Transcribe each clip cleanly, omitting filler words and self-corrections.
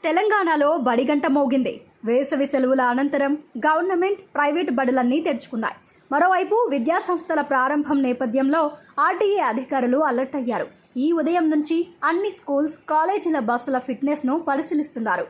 తెలంగాణలో బడిగంట మోగింది. వేసవి సెలవుల అనంతరం గవర్నమెంట్, ప్రైవేట్ బడులన్నీ తెరుచుకున్నాయి. మరోవైపు విద్యాసంస్థల ప్రారంభం నేపథ్యంలో ఆర్టీఏ అధికారులు అలర్ట్ అయ్యారు. ఈ ఉదయం నుంచి అన్ని స్కూల్స్, కాలేజీల బస్సుల ఫిట్నెస్ను పరిశీలిస్తున్నారు.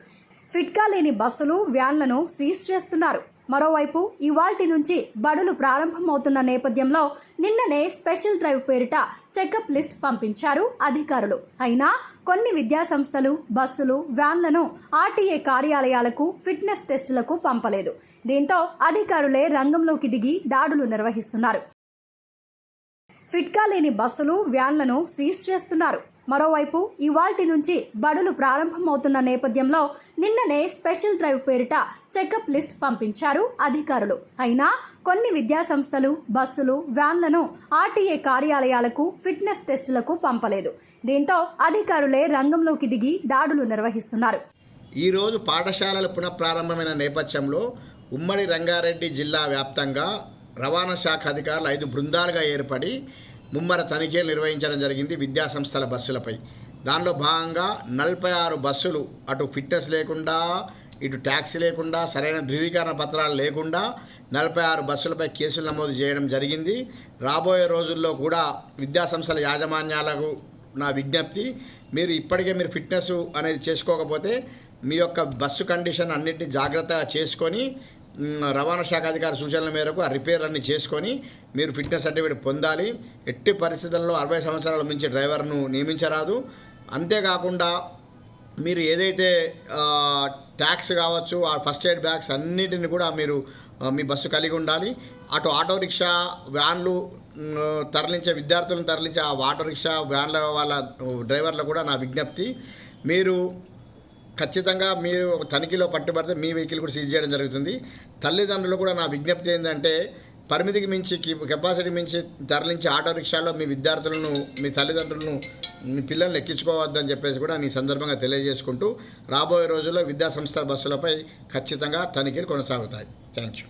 ఫిట్గా లేని బస్సులు, వ్యాన్లను సీజ్ చేస్తున్నారు. మరోవైపు ఇవాల్టి నుంచి బడులు ప్రారంభమవుతున్న నేపథ్యంలో నిన్ననే స్పెషల్ డ్రైవ్ పేరిట చెకప్ లిస్ట్ పంపించారు అధికారులు. అయినా కొన్ని విద్యాసంస్థలు బస్సులు, వ్యాన్లను ఆర్టీఏ కార్యాలయాలకు ఫిట్నెస్ టెస్టులకు పంపలేదు. దీంతో అధికారులే రంగంలోకి దిగి దాడులు నిర్వహిస్తున్నారు. ఫిట్గా లేని బస్సులు, వ్యాన్లను సీజ్ చేస్తున్నారు. మరోవైపు ఇవాల్టి నుంచి బడులు ప్రారంభమవుతున్న నేపథ్యంలో నిన్ననే స్పెషల్ డ్రైవ్ పేరిట చెకప్ లిస్ట్ పంపించారు అధికారులు. అయినా కొన్ని విద్యాసంస్థలు బస్సులు, వ్యాన్లను ఆర్టీఏ కార్యాలయాలకు ఫిట్నెస్ టెస్టులకు పంపలేదు. దీంతో అధికారులే రంగంలోకి దిగి దాడులు నిర్వహిస్తున్నారు. ఈరోజు పాఠశాలలు పునఃప్రారంభమైన నేపథ్యంలో ఉమ్మడి రంగారెడ్డి జిల్లా వ్యాప్తంగా రవాణా శాఖ అధికారులు 5 బృందాలుగా ఏర్పడి ముమ్మర తనిఖీలు నిర్వహించడం జరిగింది విద్యాసంస్థల బస్సులపై. దానిలో భాగంగా 46 బస్సులు అటు ఫిట్నెస్ లేకుండా, ఇటు ట్యాక్సీ లేకుండా, సరైన ధృవీకరణ పత్రాలు లేకుండా 46 బస్సులపై కేసులు నమోదు చేయడం జరిగింది. రాబోయే రోజుల్లో కూడా విద్యాసంస్థల యాజమాన్యాలకు నా విజ్ఞప్తి, మీరు ఇప్పటికే ఫిట్నెస్ అనేది చేసుకోకపోతే మీ యొక్క బస్సు కండిషన్ అన్నింటినీ జాగ్రత్తగా చేసుకొని రవాణా శాఖ అధికారి సూచనల మేరకు ఆ రిపేర్లన్నీ చేసుకొని మీరు ఫిట్నెస్ సర్టిఫికేట్ పొందాలి. ఎట్టి పరిస్థితుల్లో 60 సంవత్సరాల మించి డ్రైవర్ను నియమించరాదు. అంతేకాకుండా మీరు ఏదైతే ట్యాక్స్ కావచ్చు, ఆ ఫస్ట్ ఎయిడ్ బ్యాగ్స్ అన్నిటిని కూడా మీరు మీ బస్సు కలిగి ఉండాలి. అటు ఆటో రిక్షా, వ్యాన్లు తరలించే విద్యార్థులను తరలించే ఆ ఆటో రిక్షా, వ్యాన్ల వాళ్ళ డ్రైవర్లు కూడా నా విజ్ఞప్తి, మీరు ఖచ్చితంగా మీరు తనిఖీలో పట్టుబడితే మీ వెహికల్ కూడా సీజ్ చేయడం జరుగుతుంది. తల్లిదండ్రులు కూడా నా విజ్ఞప్తి ఏంటంటే, పరిమితికి మించి కెపాసిటీ మించి తరలించి ఆటో రిక్షాలో మీ విద్యార్థులను, మీ తల్లిదండ్రులను, మీ పిల్లల్ని ఎక్కించుకోవద్దని చెప్పేసి కూడా ఈ సందర్భంగా తెలియజేసుకుంటూ రాబోయే రోజుల్లో విద్యాసంస్థల బస్సులపై ఖచ్చితంగా తనిఖీలు కొనసాగుతాయి. Thank you.